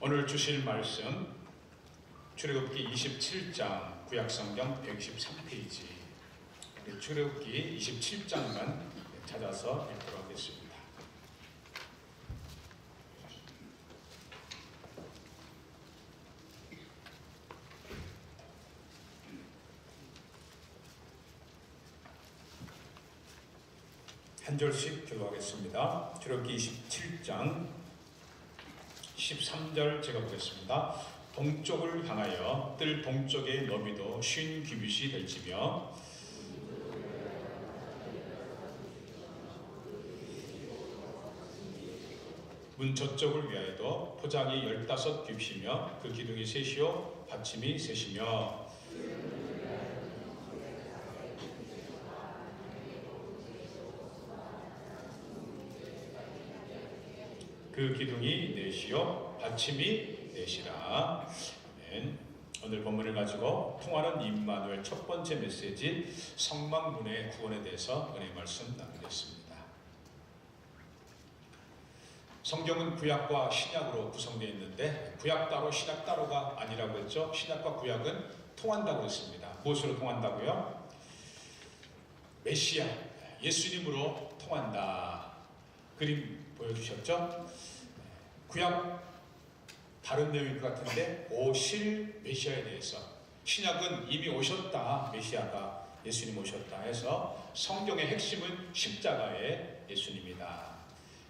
오늘 주실 말씀 출애굽기 27장 구약성경 123페이지 출애굽기 27장만 찾아서 읽도록 하겠습니다. 한 절씩 교도하겠습니다. 출애굽기 27장 13절 제가 보겠습니다. 동쪽을 향하여 뜰 동쪽의 너비도 50규빗이 될지며 문 저쪽을 위하여도 포장이 15규빗이며 그 기둥이 셋이요 받침이 셋이며 그 기둥이 넷이요 받침이 넷이라. 아멘. 오늘 본문을 가지고 통하는 임마누엘 첫 번째 메시지 성막문의 구원에 대해서 은혜 말씀 나누겠습니다. 성경은 구약과 신약으로 구성되어 있는데 구약 따로 신약 따로가 아니라고 했죠. 신약과 구약은 통한다고 했습니다. 무엇으로 통한다고요? 메시아 예수님으로 통한다. 그림 보여주셨죠? 구약 다른 내용일 것 같은데 오실 메시아에 대해서, 신약은 이미 오셨다, 메시아가 예수님 오셨다 해서 성경의 핵심은 십자가의 예수님이다.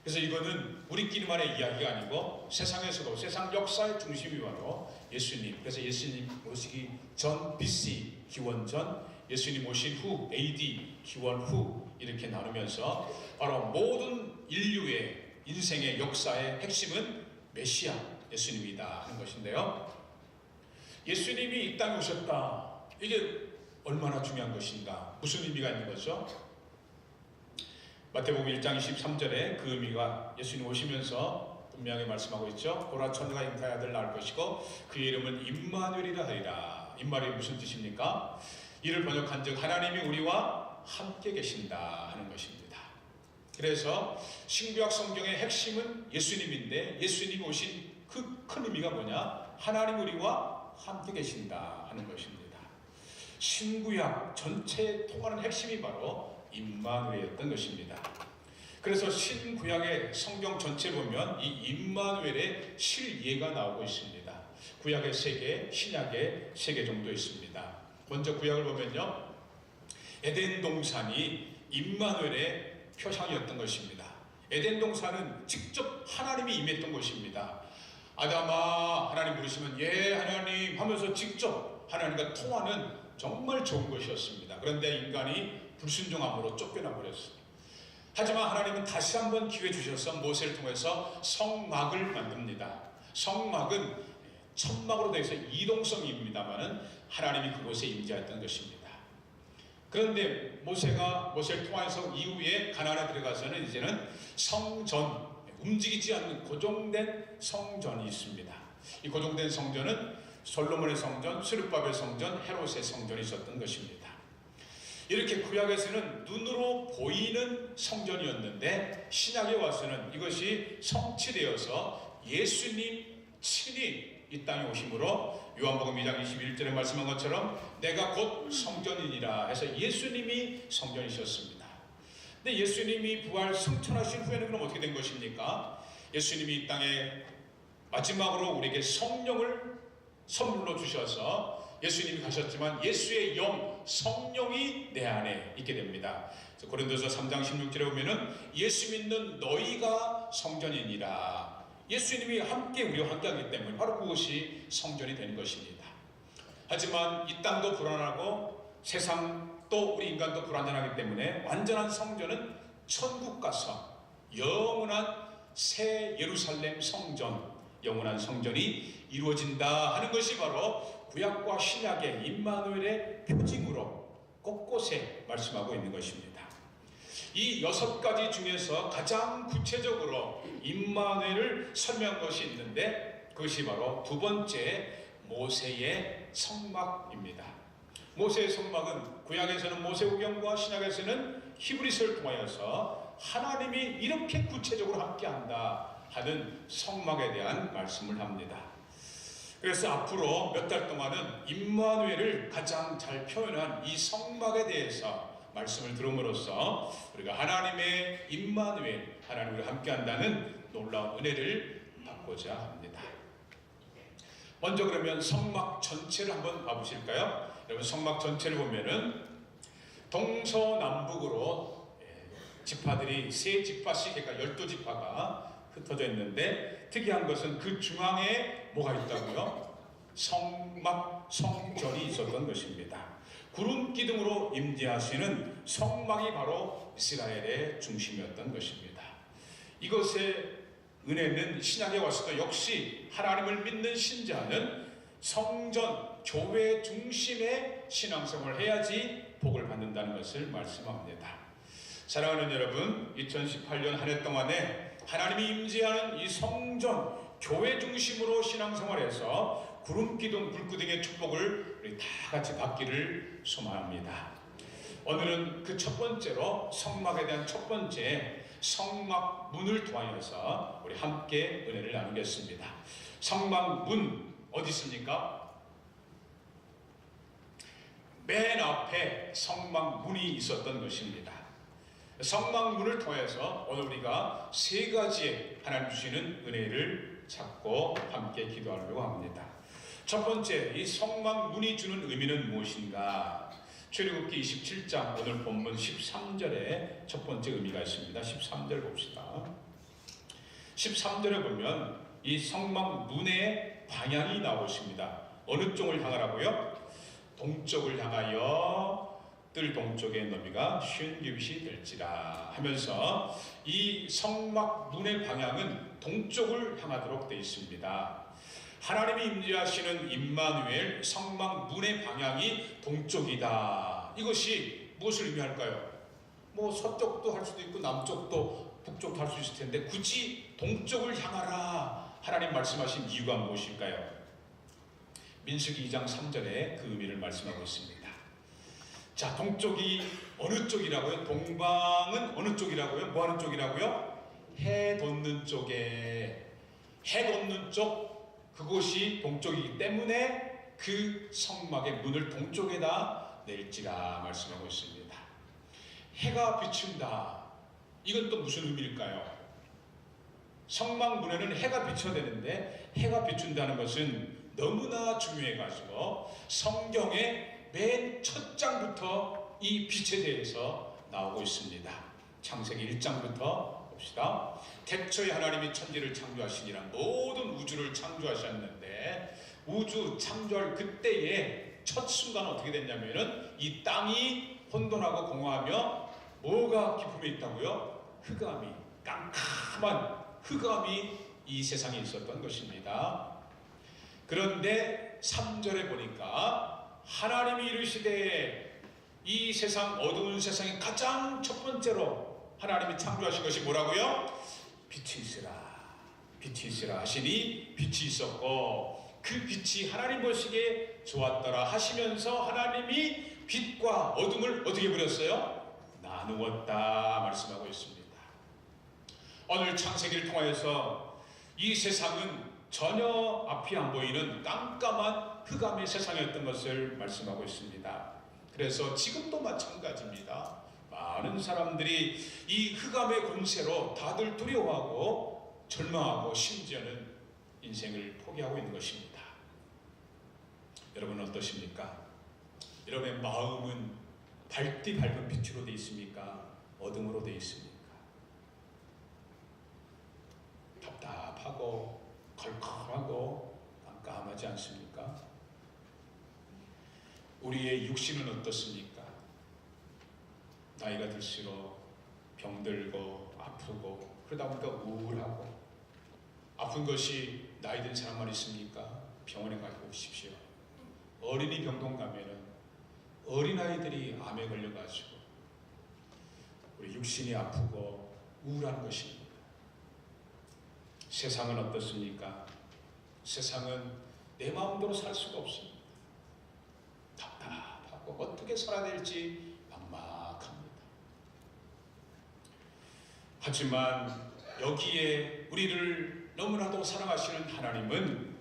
그래서 이거는 우리끼리만의 이야기가 아니고 세상에서도 세상 역사의 중심이 바로 예수님. 그래서 예수님 오시기 전 BC 기원 전, 예수님 오신 후 AD 기원 후 이렇게 나누면서 바로 모든 인류의 인생의 역사의 핵심은 메시아 예수님이다 하는 것인데요. 예수님이 이 땅에 오셨다. 이게 얼마나 중요한 것인가? 무슨 의미가 있는 거죠? 마태복음 1장 23절에 그 의미가 예수님 오시면서 분명히 말씀하고 있죠. 보라 천사가 잉타의 아들 낳을 것이고 그의 이름은 임마누엘이라 하리라. 임마누엘이 무슨 뜻입니까? 이를 번역한즉 하나님이 우리와 함께 계신다 하는 것입니다. 그래서 신구약 성경의 핵심은 예수님인데 예수님이 오신 그 큰 의미가 뭐냐? 하나님 우리와 함께 계신다 하는 것입니다. 신구약 전체에 통하는 핵심이 바로 임마누엘이었던 것입니다. 그래서 신구약의 성경 전체 보면 이 임마누엘의 실예가 나오고 있습니다. 구약의 3개, 신약의 3개 정도 있습니다. 먼저 구약을 보면요, 에덴 동산이 임마누엘의 표상이었던 것입니다. 에덴 동산은 직접 하나님이 임했던 것입니다. 아담아 하나님 부르시면 예 하나님 하면서 직접 하나님과 통하는 정말 좋은 것이었습니다. 그런데 인간이 불순종함으로 쫓겨나 버렸어요. 하지만 하나님은 다시 한번 기회 주셔서 모세를 통해서 성막을 만듭니다. 성막은 천막으로 되어 있어 이동성입니다만은 하나님이 그곳에 임재했던 것입니다. 그런데 모세를 통해서 이후에 가나안에 들어가서는 이제는 성전, 움직이지 않는 고정된 성전이 있습니다. 이 고정된 성전은 솔로몬의 성전, 스룹바벨 성전, 헤롯의 성전이 있었던 것입니다. 이렇게 구약에서는 눈으로 보이는 성전이었는데 신약에 와서는 이것이 성취되어서 예수님 친히 이 땅에 오심으로 요한복음 2장 21절에 말씀한 것처럼 내가 곧 성전이니라 해서 예수님이 성전이셨습니다. 근데 예수님이 부활 승천하신 후에는 그럼 어떻게 된 것입니까? 예수님이 이 땅에 마지막으로 우리에게 성령을 선물로 주셔서 예수님이 가셨지만 예수의 영, 성령이 내 안에 있게 됩니다. 고린도서 3장 16절에 보면은 예수 믿는 너희가 성전이니라. 예수님이 함께 우리와 함께하기 때문에 바로 그것이 성전이 되는 것입니다. 하지만 이 땅도 불안하고 세상 또 우리 인간도 불완전하기 때문에 완전한 성전은 천국 가서 영원한 새 예루살렘 성전, 영원한 성전이 이루어진다 하는 것이 바로 구약과 신약의 임마누엘의 표징으로 곳곳에 말씀하고 있는 것입니다. 이 6가지 중에서 가장 구체적으로 임마누엘을 설명한 것이 있는데 그것이 바로 두 번째 모세의 성막입니다. 모세의 성막은 구약에서는 모세오경과 신약에서는 히브리서를 통하여서 하나님이 이렇게 구체적으로 함께한다 하는 성막에 대한 말씀을 합니다. 그래서 앞으로 몇 달 동안은 임마누엘을 가장 잘 표현한 이 성막에 대해서 말씀을 들음으로써 우리가 하나님의 임마누엘, 하나님과 함께한다는 놀라운 은혜를 받고자 합니다. 먼저 그러면 성막 전체를 한번 봐보실까요? 여러분, 성막 전체를 보면은 동서남북으로 지파들이 세 지파씩, 그러니까 12지파가 흩어져 있는데, 특이한 것은 그 중앙에 뭐가 있다고요? 성막, 성전이 있었던 것입니다. 구름 기둥으로 임재하시는 성막이 바로 이스라엘의 중심이었던 것입니다. 이것의 은혜는 신약에 와서도 역시 하나님을 믿는 신자는 성전, 교회 중심의 신앙생활을 해야지 복을 받는다는 것을 말씀합니다. 사랑하는 여러분, 2018년 한 해 동안에 하나님이 임재하는 이 성전, 교회 중심으로 신앙생활해서 구름기둥, 불기둥의 축복을 우리 다 같이 받기를 소망합니다. 오늘은 그 첫 번째로 성막에 대한 첫 번째 성막 문을 통하여서 우리 함께 은혜를 나누겠습니다. 성막 문 어디 있습니까? 맨 앞에 성막 문이 있었던 것입니다. 성막 문을 통해서 오늘 우리가 세 가지의 하나님 주시는 은혜를 찾고 함께 기도하려고 합니다. 첫 번째, 이 성막 문이 주는 의미는 무엇인가? 출애굽기 27장 오늘 본문 13절에 첫 번째 의미가 있습니다. 13절 봅시다. 13절에 보면 이 성막 문의 방향이 나오십니다. 어느 쪽을 향하라고요? 동쪽을 향하여 뜰 동쪽의 너비가 50규빗이 될지라 하면서 이 성막 문의 방향은 동쪽을 향하도록 되어 있습니다. 하나님이 임재하시는 임마누엘 성막 문의 방향이 동쪽이다. 이것이 무엇을 의미할까요? 뭐 서쪽도 할 수도 있고 남쪽도 북쪽도 할 수 있을 텐데 굳이 동쪽을 향하라 하나님 말씀하신 이유가 무엇일까요? 민수기 2장 3절에 그 의미를 말씀하고 있습니다. 자, 동쪽이 어느 쪽이라고요? 동방은 어느 쪽이라고요? 뭐 하는 쪽이라고요? 해 돋는 쪽에, 해 돋는 쪽, 그곳이 동쪽이기 때문에 그 성막의 문을 동쪽에다 낼지라 말씀하고 있습니다. 해가 비춘다. 이건 또 무슨 의미일까요? 성막 문에는 해가 비춰야 되는데 해가 비춘다는 것은 너무나 중요해가지고 성경의 맨 첫 장부터 이 빛에 대해서 나오고 있습니다. 창세기 1장부터 봅시다. 태초에 하나님이 천지를 창조하시니라. 모든 우주를 창조하셨는데 우주 창조할 그때의 첫 순간 어떻게 됐냐면은 이 땅이 혼돈하고 공허하며 뭐가 깊음에 있다고요? 흑암이, 깜깜한 흑암이 이 세상에 있었던 것입니다. 그런데 3절에 보니까 하나님이 이르시되 이 세상, 어두운 세상에 가장 첫 번째로 하나님이 창조하신 것이 뭐라고요? 빛이 있으라, 빛이 있으라 하시니 빛이 있었고 그 빛이 하나님 보시기에 좋았더라 하시면서 하나님이 빛과 어둠을 어떻게 부렸어요? 나누었다 말씀하고 있습니다. 오늘 창세기를 통하여서 이 세상은 전혀 앞이 안 보이는 깜깜한 흑암의 세상이었던 것을 말씀하고 있습니다. 그래서 지금도 마찬가지입니다. 많은 사람들이 이 흑암의 권세로 다들 두려워하고 절망하고 심지어는 인생을 포기하고 있는 것입니다. 여러분은 어떠십니까? 여러분의 마음은 밝디 밝은 빛으로 되어 있습니까? 어둠으로 되어 있습니까? 답답하고 컬컬하고 깜깜하지 않습니까? 우리의 육신은 어떻습니까? 나이가 들수록 병들고 아프고 그러다 보니까 우울하고, 아픈 것이 나이 든 사람만 있습니까? 병원에 가고 오십시오. 어린이 병동 가면은 어린아이들이 암에 걸려가지고 우리 육신이 아프고 우울한 것입니다. 세상은 어떻습니까? 세상은 내 마음대로 살 수가 없습니다. 답답하고 어떻게 살아야 될지 막막합니다. 하지만 여기에 우리를 너무나도 사랑하시는 하나님은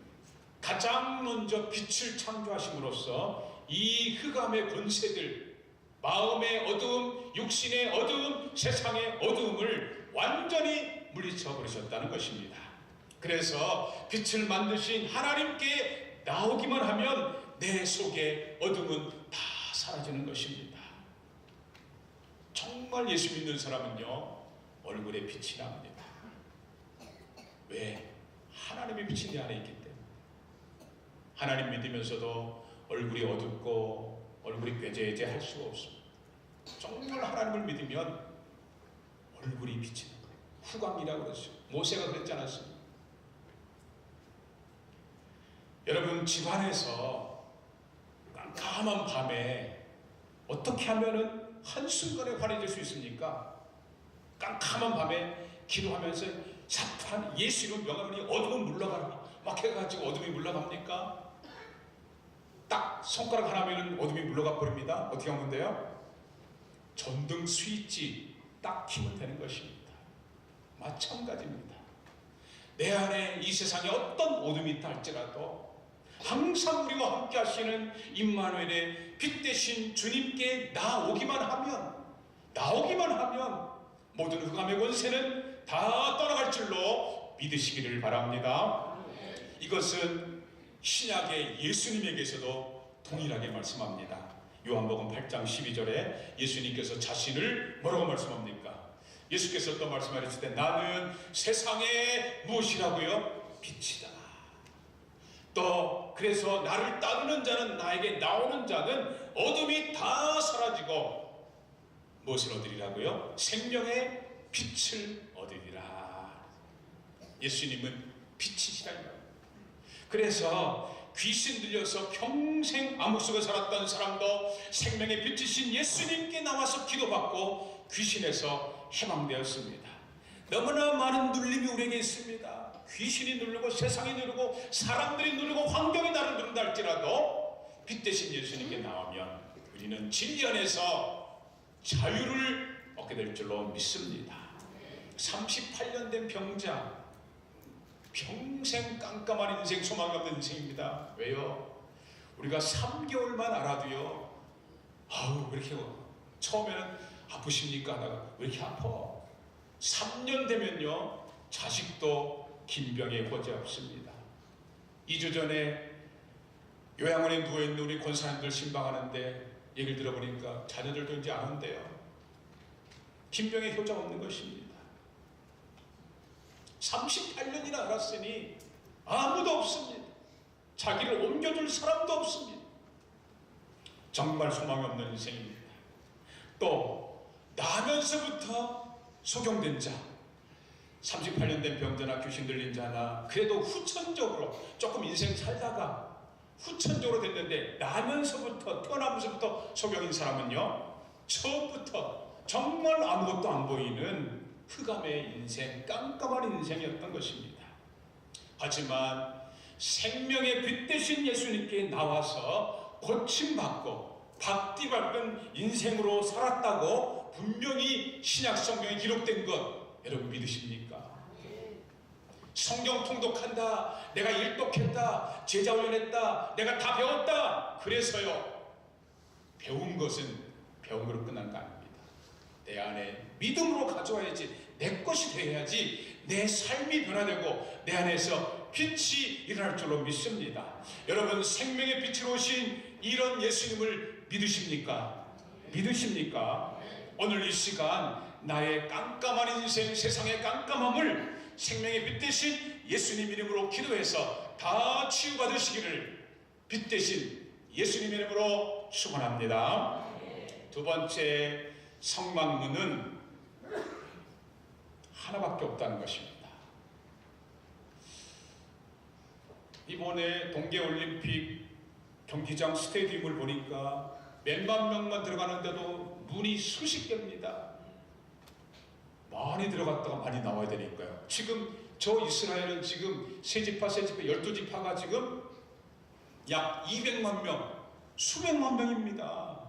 가장 먼저 빛을 창조하심으로써 이 흑암의 권세들, 마음의 어두움, 육신의 어두움, 세상의 어두움을 완전히 물리쳐 버리셨다는 것입니다. 그래서 빛을 만드신 하나님께 나오기만 하면 내 속의 어둠은 다 사라지는 것입니다. 정말 예수 믿는 사람은요, 얼굴에 빛이 납니다. 왜? 하나님의 빛이 내 안에 있기 때문에. 하나님 믿으면서도 얼굴이 어둡고 얼굴이 꾀죄죄할 수가 없습니다. 정말 하나님을 믿으면 얼굴이 비치는 거예요. 후광이라고 그랬어요. 모세가 그랬지 않았습니까? 여러분, 집안에서 깜깜한 밤에 어떻게 하면은 한순간에 환해질 수 있습니까? 깜깜한 밤에 기도하면서 사탄 예수 이름 명하니 어둠은 물러가라 막 해가지고 어둠이 물러갑니까? 딱 손가락 하나면은 어둠이 물러가 버립니다. 어떻게 하면 돼요? 전등 스위치 딱 켜면 되는 것입니다. 마찬가지입니다. 내 안에 이 세상에 어떤 어둠이 있다 할지라도 항상 우리와 함께 하시는 임마누엘의 빛 대신 주님께 나오기만 하면 모든 흑암의 권세는 다 떠나갈 줄로 믿으시기를 바랍니다. 이것은 신약의 예수님에게서도 동일하게 말씀합니다. 요한복음 8장 12절에 예수님께서 자신을 뭐라고 말씀합니까? 예수께서 또 말씀하셨을 때 나는 세상의 무엇이라고요? 빛이다. 또 그래서 나를 따르는 자는, 나에게 나오는 자는 어둠이 다 사라지고 무엇을 얻으리라고요? 생명의 빛을 얻으리라. 예수님은 빛이시다. 그래서 귀신 들려서 평생 암흑 속에 살았던 사람도 생명의 빛이신 예수님께 나와서 기도받고 귀신에서 해방되었습니다. 너무나 많은 눌림이 우리에게 있습니다. 귀신이 누르고 세상이 누르고 사람들이 누르고 환경이 나를 누른다 할지라도 빛 대신 예수님께 나오면 우리는 진리 안에서 자유를 얻게 될 줄로 믿습니다. 38년 된 병자, 평생 깜깜한 인생, 소망이 없는 인생입니다. 왜요? 우리가 3개월만 알아도요, 아우 왜 이렇게 처음에는 아프십니까? 하다가 왜 이렇게 아파? 3년 되면요, 자식도 긴병에 고지없습니다. 2주 전에 요양원에 누워있는 우리 권사님들 신방하는데 얘기를 들어보니까 자녀들도 이제 안 온대요. 긴병에 효자 없는 것입니다. 38년이나 알았으니 아무도 없습니다. 자기를 옮겨줄 사람도 없습니다. 정말 소망이 없는 인생입니다. 또 나면서부터 소경된 자, 38년 된 병자나 귀신 들린 자나 그래도 후천적으로 조금 인생 살다가 후천적으로 됐는데 나면서부터, 태어나면서부터 소경인 사람은요, 처음부터 정말 아무것도 안 보이는 흑암의 인생, 깜깜한 인생이었던 것입니다. 하지만 생명의 빛 대신 예수님께 나와서 고침받고 박띠밟은 인생으로 살았다고 분명히 신약 성경에 기록된 것 여러분 믿으십니까? 성경 통독한다, 내가 일독했다, 제자 훈련했다, 내가 다 배웠다, 그래서요, 배운 것은 배운 거로 끝난 거 아닙니다. 내 안에 믿음으로 가져와야지, 내 것이 되어야지 내 삶이 변화되고 내 안에서 빛이 일어날 줄로 믿습니다. 여러분, 생명의 빛으로 오신 이런 예수님을 믿으십니까? 믿으십니까? 오늘 이 시간 나의 깜깜한 인생, 세상의 깜깜함을 생명의 빛 대신 예수님 이름으로 기도해서 다 치유받으시기를 빛 대신 예수님 이름으로 축원합니다. 두 번째 성막문은 하나밖에 없다는 것입니다. 이번에 동계올림픽 경기장 스테디움을 보니까 몇만 명만 들어가는데도 문이 수십 개입니다. 많이 들어갔다가 많이 나와야 되니까요. 지금 저 이스라엘은 지금 세지파 12지파가 지금 약 200만 명, 수백만 명입니다.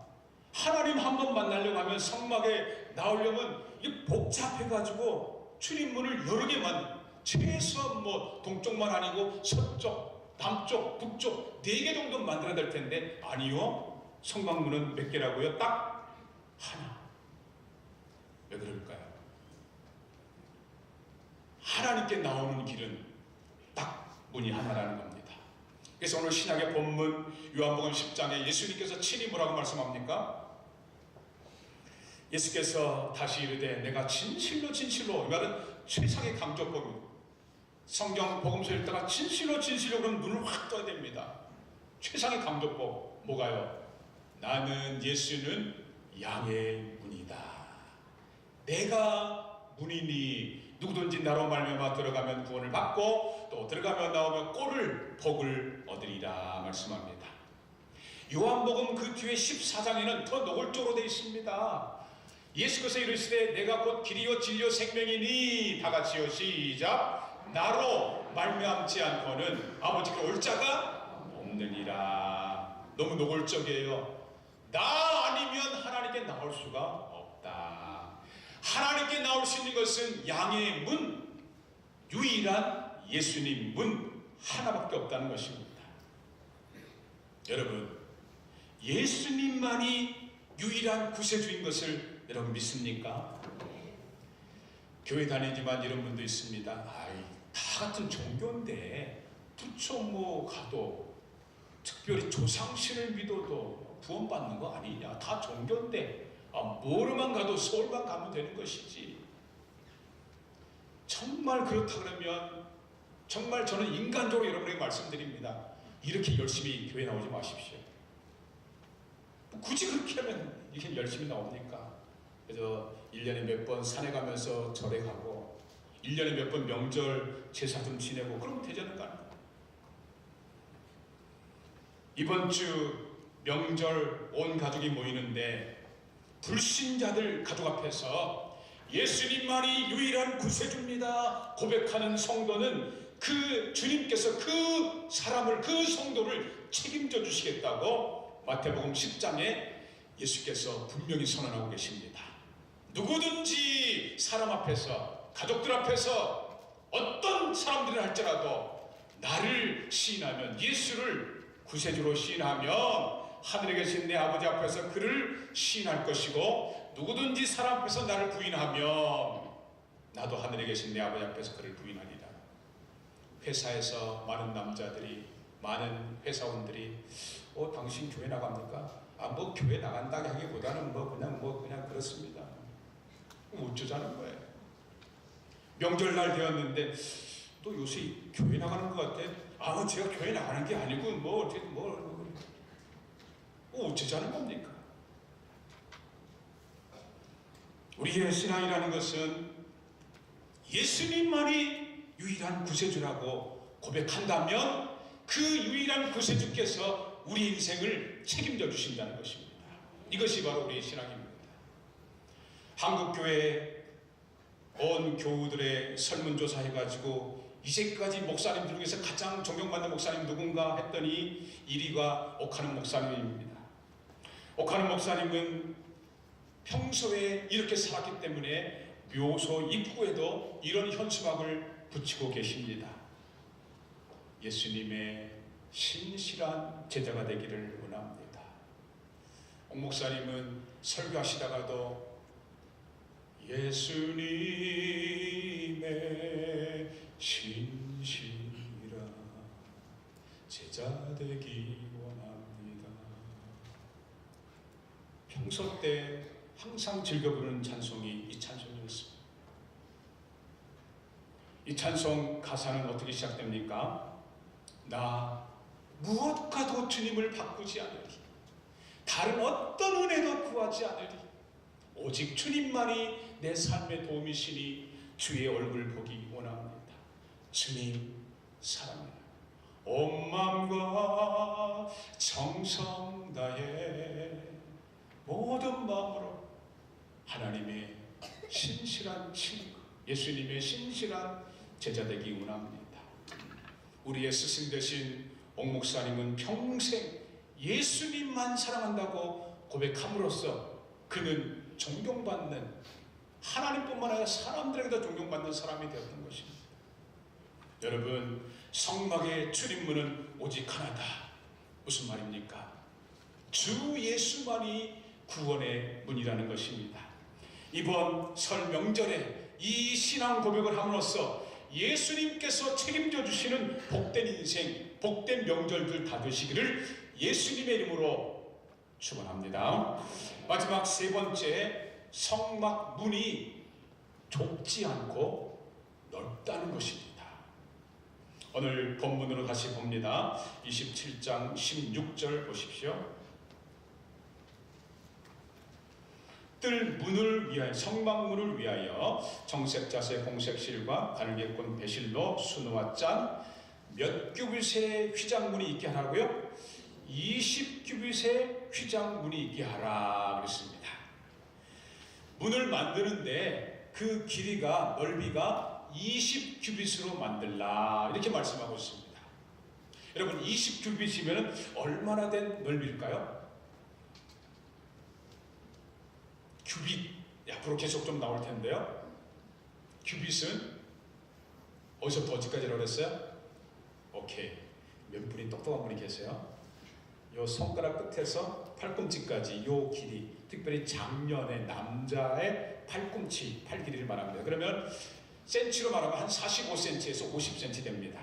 하나님 한 번 만나려고 하면 성막에 나오려면 이게 복잡해가지고 출입문을 여러 개 만든, 최소한 뭐 동쪽만 아니고 서쪽, 남쪽, 북쪽 4개 정도 만들어야 될 텐데 아니요, 성곽문은 몇 개라고요? 딱 하나. 왜 그럴까요? 하나님께 나오는 길은 딱 문이 하나라는 겁니다. 그래서 오늘 신약의 본문 요한복음 10장에 예수님께서 친히 뭐라고 말씀합니까? 예수께서 다시 이르되 내가 진실로 진실로, 이 말은 최상의 강조법입니다. 성경 복음서 읽다가 진실로 진실로 그러면 눈을 확 떠야 됩니다. 최상의 강조법 뭐가요? 나는 예수는 양의 문이다. 내가 문이니 누구든지 나로 말미암아 들어가면 구원을 받고 또 들어가면 나오면 꼴을 복을 얻으리라 말씀합니다. 요한복음 그 뒤에 14장에는 더 노골적으로 되어 있습니다. 예수께서 이르시되 내가 곧 길이요 진리요 생명이니, 다 같이요 시작. 나로 말미암지 않고는 아버지께 올 자가 없느니라. 너무 노골적이에요. 나 아니면 하나님께 나올 수가 없다. 하나님께 나올 수 있는 것은 양의 문, 유일한 예수님 문 하나밖에 없다는 것입니다. 여러분, 예수님만이 유일한 구세주인 것을 여러분 믿습니까? 교회 다니지만 이런 분도 있습니다. 다 같은 종교인데 부처 뭐 가도 특별히 조상신을 믿어도 구원받는 거 아니냐? 다 종교인데 뭐로만 가도 서울만 가면 되는 것이지. 정말 그렇다 그러면 정말 저는 인간적으로 여러분에게 말씀드립니다. 이렇게 열심히 교회 나오지 마십시오. 굳이 그렇게 하면 이렇게 열심히 나옵니까? 그래서 1년에 몇 번 산에 가면서 절에 가고 1년에 몇 번 명절 제사 좀 지내고 그러면 되자는 거 아니에요? 이번 주 명절 온 가족이 모이는데 불신자들 가족 앞에서 예수님만이 유일한 구세주입니다 고백하는 성도는 그 주님께서 그 사람을, 그 성도를 책임져 주시겠다고 마태복음 10장에 예수께서 분명히 선언하고 계십니다. 누구든지 사람 앞에서, 가족들 앞에서 어떤 사람들을 할지라도 나를 시인하면, 예수를 구세주로 시인하면 하늘에 계신 내 아버지 앞에서 그를 시인할 것이고, 누구든지 사람 앞에서 나를 부인하면 나도 하늘에 계신 내 아버지 앞에서 그를 부인하리라. 회사에서 많은 남자들이, 많은 회사원들이 당신 교회 나갑니까? 뭐 교회 나간다고 하기보다는 그냥 그렇습니다. 어쩌자는 거예요. 명절날 되었는데 또 요새 교회 나가는 것 같아. 제가 교회 나가는 게 아니고 어쩌자는 겁니까? 우리의 신앙이라는 것은 예수님만이 유일한 구세주라고 고백한다면 그 유일한 구세주께서 우리 인생을 책임져 주신다는 것입니다. 이것이 바로 우리의 신앙입니다. 한국교회 온 교우들의 설문조사 해가지고 이제까지 목사님들 중에서 가장 존경받는 목사님 누군가 했더니 1위가 옥하는 목사님입니다. 옥하는 목사님은 평소에 이렇게 살았기 때문에 묘소 입구에도 이런 현수막을 붙이고 계십니다. 예수님의 신실한 제자가 되기를 원합니다. 옥 목사님은 설교하시다가도 예수님의 신실한 제자 되기 원합니다. 평소 때 항상 즐겨 부르는 찬송이 이 찬송이었습니다. 이 찬송 가사는 어떻게 시작됩니까? 나 무엇과도 주님을 바꾸지 않으리, 다른 어떤 은혜도 구하지 않으리, 오직 주님만이 내 삶의 도움이시니 주의 얼굴 보기 원합니다. 주님 사랑합니다. 온 마음과 정성 다해 모든 마음으로 하나님의 신실한 친구, 예수님의 신실한 제자 되기 원합니다. 우리의 스승 되신 옥 목사님은 평생 예수님만 사랑한다고 고백함으로써 그는 존경받는 하나님뿐만 아니라 사람들에게도 존경받는 사람이 되었던 것입니다. 여러분, 성막의 출입문은 오직 하나다. 무슨 말입니까? 주 예수만이 구원의 문이라는 것입니다. 이번 설 명절에 이 신앙 고백을 함으로써 예수님께서 책임져 주시는 복된 인생, 복된 명절들 다 되시기를 예수님의 이름으로 축원합니다. 마지막 세 번째, 성막 문이 좁지 않고 넓다는 것입니다. 오늘 본문으로 다시 봅니다. 27장 16절 보십시오. 뜰 문을 위하여, 성막문을 위하여 정색자세 홍색실과 가늘게꾼 배실로 수놓아 짠 몇 규빗의 휘장문이 있게 하라고요? 20규빗의 휘장문이 있게 하라 그랬습니다. 문을 만드는데 그 길이가, 넓이가 20규빗으로 만들라 이렇게 말씀하고 있습니다. 여러분, 20규빗이면 얼마나 된 넓이일까요? 규빗, 앞으로 계속 좀 나올 텐데요. 규빗은 어디서 어디까지라고 그랬어요? 오케이. 몇 분이 똑똑한 분이 계세요? 요 손가락 끝에서 팔꿈치까지 요 길이, 특별히 장년의 남자의 팔꿈치, 팔 길이를 말합니다. 그러면 센치로 말하면 한 45cm에서 50cm 됩니다.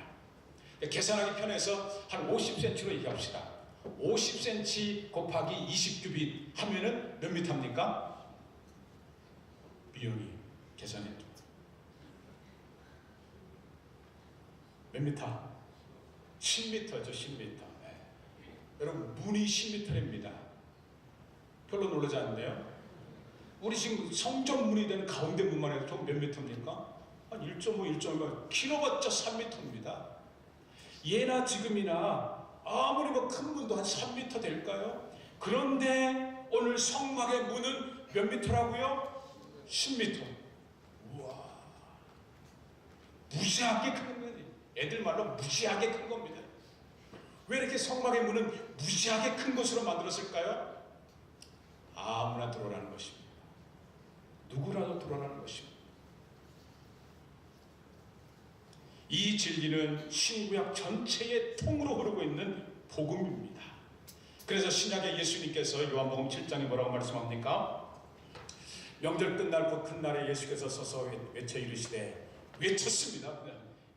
계산하기 편해서 한 50cm로 얘기합시다. 50cm 곱하기 20규빗 하면은 몇 미터입니까? 비용이 계산해. 몇 미터? 10m죠, 10m. 네. 여러분, 문이 10m입니다. 별로 놀라지 않는데요? 우리 지금 성전 문이 되는 가운데 문만 해도 몇 미터입니까? 한 1.5, 1.5, 길어봤자 3m입니다. 예나 지금이나 아무리 큰 문도 한 3m 될까요? 그런데 오늘 성막의 문은 몇 미터라고요? 10m. 우와, 무지하게 큰 거예요. 애들 말로 무지하게 큰 겁니다. 왜 이렇게 성막의 문은 무지하게 큰 것으로 만들었을까요? 아무나 들어오라는 것입니다. 누구라도 들어오라는 것입니다. 이 진리는 신구약 전체의 통으로 흐르고 있는 복음입니다. 그래서 신약의 예수님께서 요한복음 7장에 뭐라고 말씀합니까? 명절 끝날 그 큰 날에 예수께서 서서 외쳐 이르시되, 외쳤습니다.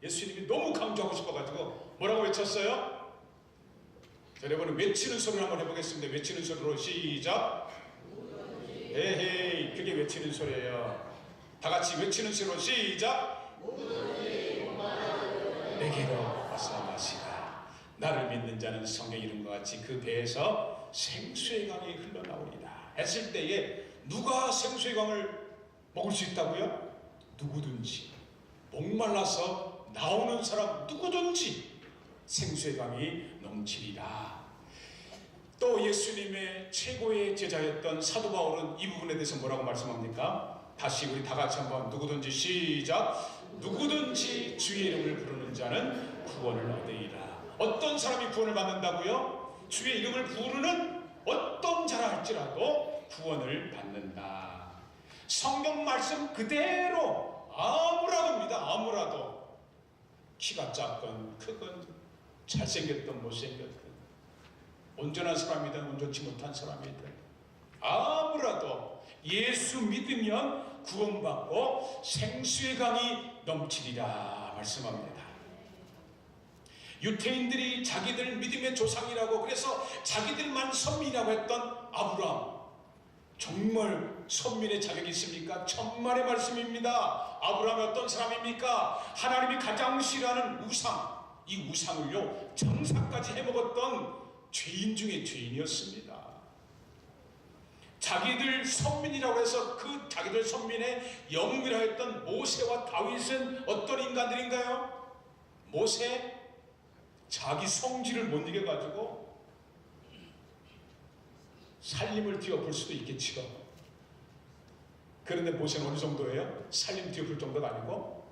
예수님이 너무 강조하고 싶어가지고 뭐라고 외쳤어요? 자, 여러분 외치는 소리를 한번 해보겠습니다. 외치는 소리로 시작. 에헤이, 그게 외치는 소리예요. 다 같이 외치는 소리로 시작. 내게로 와서 마시라. 나를 믿는 자는 성경 이름과 같이 그 배에서 생수의 강이 흘러나오리라 했을 때에 누가 생수의 강을 먹을 수 있다고요? 누구든지. 목말라서 나오는 사람 누구든지 생수의 강이 넘치리라. 또 예수님의 최고의 제자였던 사도 바울은 이 부분에 대해서 뭐라고 말씀합니까? 다시 우리 다 같이 한번 누구든지 시작. 누구든지 주의 이름을 부르는 자는 구원을 얻으리라. 어떤 사람이 구원을 받는다고요? 주의 이름을 부르는 어떤 자라 할지라도 구원을 받는다. 성경 말씀 그대로 아무라도입니다. 아무라도. 키가 작건 크건 잘생겼던 못생겼던 온전한 사람이든 온전치 못한 사람이든 아무라도 예수 믿으면 구원받고 생수의 강이 넘치리라 말씀합니다. 유태인들이 자기들 믿음의 조상이라고, 그래서 자기들만 선민이라고 했던 아브라함, 정말 선민의 자격이 있습니까? 천만의 말씀입니다. 아브라함이 어떤 사람입니까? 하나님이 가장 싫어하는 우상, 이 우상을요 정사까지 해먹었던 죄인 중에 죄인이었습니다. 자기들 선민이라고 해서 그 자기들 선민의 영웅이라 했던 모세와 다윗은 어떤 인간들인가요? 모세 자기 성질을 못 이겨가지고 살림을 뒤엎을 수도 있겠지요. 그런데 모세는 어느 정도예요? 살림 뒤엎을 정도가 아니고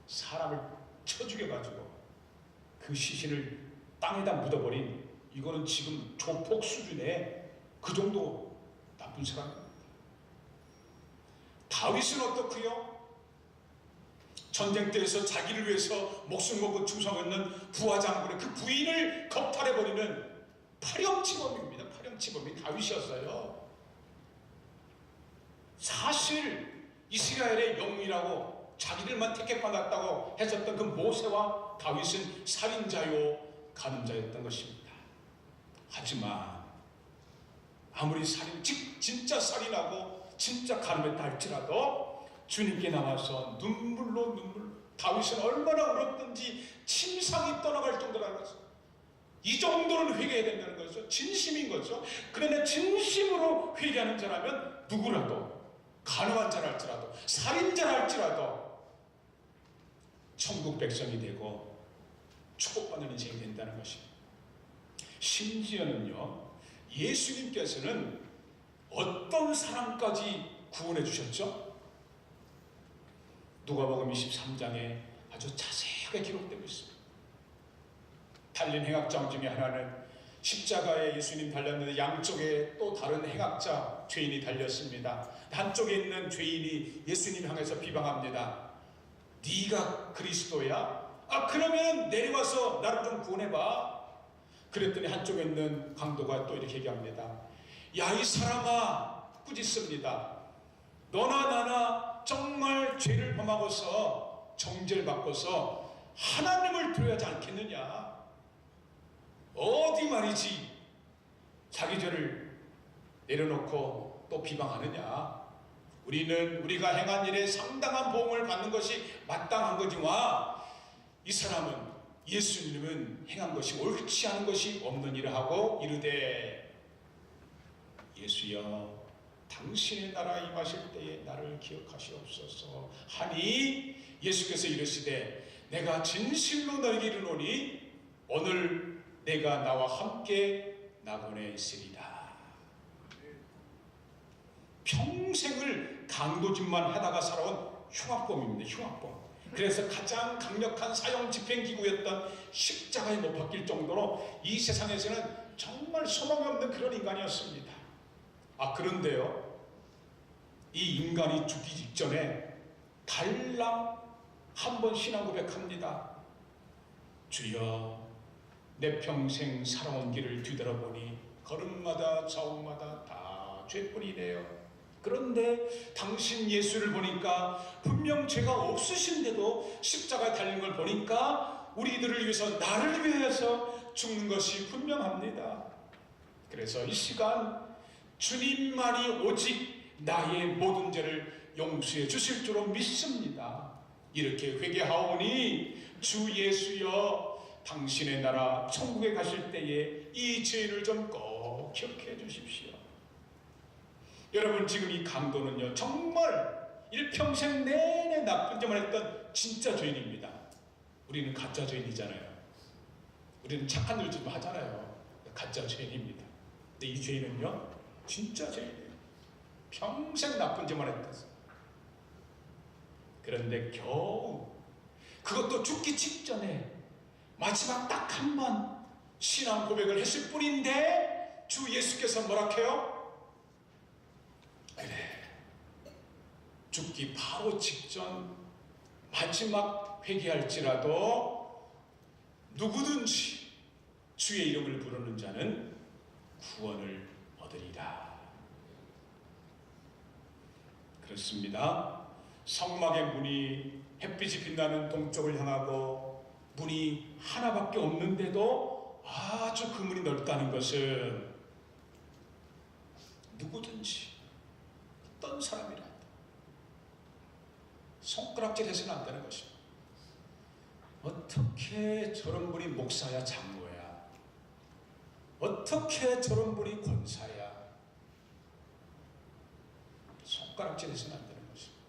사람을 쳐 죽여가지고 그 시신을 땅에다 묻어버린, 이거는 지금 조폭 수준의 그 정도 나쁜 사람입니다. 다윗은 어떻고요? 전쟁터에서 자기를 위해서 목숨 걸고 충성했는 부하장군의 그 부인을 겁탈해버리는 파렴치범입니다. 파렴치범이 다윗이었어요. 사실 이스라엘의 영웅이라고 자기들만 택해받았다고 했었던 그 모세와 다윗은 살인자요 간음자였던 것입니다. 하지만 아무리 진짜 살인하고 진짜 간음했다 할지라도 주님께 나와서 눈물로 다윗은 얼마나 울었든지 침상이 떠나갈 정도라는 것을, 이 정도는 회개해야 된다는 거죠. 진심인 거죠. 그런데 진심으로 회개하는 자라면 누구라도, 간음한 자랄지라도 살인자랄지라도 천국 백성이 되고 축복받는 인생이 된다는 것입니다. 심지어는요, 예수님께서는 어떤 사람까지 구원해 주셨죠? 누가복음 23장에 아주 자세하게 기록되고 있습니다. 달린 행악자 중에 하나는 십자가에 예수님 달렸는데 양쪽에 또 다른 행악자 죄인이 달렸습니다. 한쪽에 있는 죄인이 예수님 향해서 비방합니다. 네가 그리스도야? 그러면 내려와서 나를 좀 구원해봐. 그랬더니 한쪽에 있는 강도가 또 이렇게 얘기합니다. 야, 이 사람아, 꾸짖습니다. 너나 나나 정말 죄를 범하고서 정죄를 받고서 하나님을 두려워야 하지 않겠느냐? 어디 말이지 자기 죄를 내려놓고 또 비방하느냐? 우리는 우리가 행한 일에 상당한 보응을 받는 것이 마땅한 거지만 이 사람은, 예수님은 행한 것이 옳지 않은 것이 없는 일을 하고 이르되 예수여 당신의 나라 임하실 때에 나를 기억하시옵소서 하니 예수께서 이르시되 내가 진실로 너에게 이르노니 오늘 내가 나와 함께 낙원에 있으리라. 평생을 강도짓만 하다가 살아온 흉악범입니다. 흉악범. 그래서 가장 강력한 사형 집행기구였던 십자가에 못 박힐 정도로 이 세상에서는 정말 소망이 없는 그런 인간이었습니다. 그런데요, 이 인간이 죽기 직전에 달랑 한 번 신앙 고백합니다. 주여, 내 평생 살아온 길을 뒤돌아보니 걸음마다 좌우마다 다 죄뿐이네요. 그런데 당신 예수를 보니까 분명 죄가 없으신데도 십자가에 달린 걸 보니까 우리들을 위해서, 나를 위해서 죽는 것이 분명합니다. 그래서 이 시간 주님만이 오직 나의 모든 죄를 용서해 주실 줄로 믿습니다. 이렇게 회개하오니 주 예수여 당신의 나라 천국에 가실 때에 이 죄를 좀 꼭 기억해 주십시오. 여러분, 지금 이 강도는요, 정말 일평생 내내 나쁜 짓만 했던 진짜 죄인입니다. 우리는 가짜 죄인이잖아요. 우리는 착한 일도 하잖아요. 가짜 죄인입니다. 근데 이 죄인은요, 진짜 죄인이에요. 평생 나쁜 짓만 했다. 그런데 겨우, 그것도 죽기 직전에 마지막 딱 한 번 신앙 고백을 했을 뿐인데 주 예수께서 뭐라 해요? 그래, 죽기 바로 직전 마지막 회개할지라도 누구든지 주의 이름을 부르는 자는 구원을 얻으리라. 그렇습니다. 성막의 문이 햇빛이 빛나는 동쪽을 향하고 문이 하나밖에 없는데도 아주 그 문이 넓다는 것은 누구든지 어떤 사람이라도 손가락질해서는 안 되는 것입니다. 어떻게 저런 분이 목사야 장로야, 어떻게 저런 분이 권사야, 손가락질해서는 안 되는 것입니다.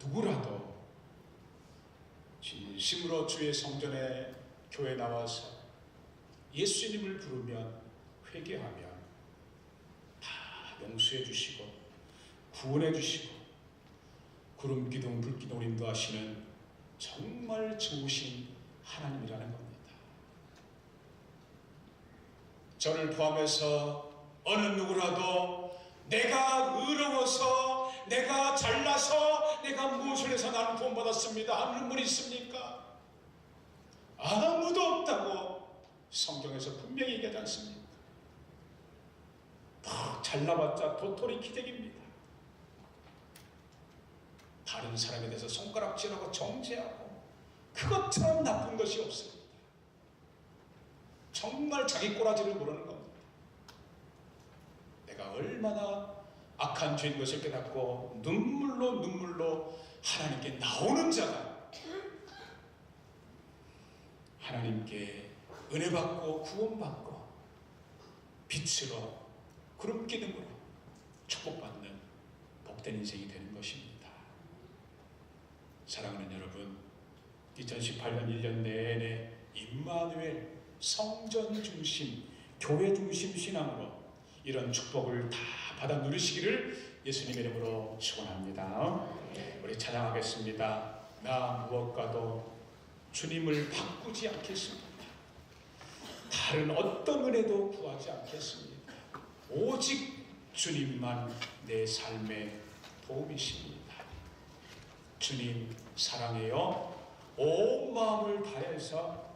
누구라도 진심으로 주의 성전에 교회 나와서 예수님을 부르면, 회개하면 다 용서해 주시고 구원해 주시고 구름기둥 불기둥을 인도하시는 정말 좋으신 하나님이라는 겁니다. 저를 포함해서 어느 누구라도 내가 의로워서, 내가 잘나서, 내가 무엇을 해서 나는 구원받았습니다 하는 분 있습니까? 아무도 없다고 성경에서 분명히 얘기하지 않습니까? 더 잘나봤자 도토리 기적입니다. 다른 사람에 대해서 손가락질하고 정죄하고 그것처럼 나쁜 것이 없습니다. 정말 자기 꼬라지를 모르는 겁니다. 내가 얼마나 악한 죄인 것을 깨닫고 눈물로 하나님께 나오는 자가 하나님께 은혜 받고 구원받고 빛으로 구름 기둥으로 축복받는 복된 인생이 되는 것입니다. 사랑하는 여러분, 2018년 1년 내내 임마누엘 성전 중심, 교회 중심 신앙으로 이런 축복을 다 받아 누리시기를 예수님 이름으로 축원합니다. 우리 찬양하겠습니다. 나 무엇과도 주님을 바꾸지 않겠습니다. 다른 어떤 은혜도 구하지 않겠습니다. 오직 주님만 내 삶의 도움이십니다. 주님 사랑해요. 온 마음을 다해서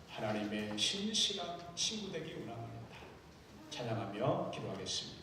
하나님의 신실한 친구 되기 원합니다. 찬양하며 기도하겠습니다.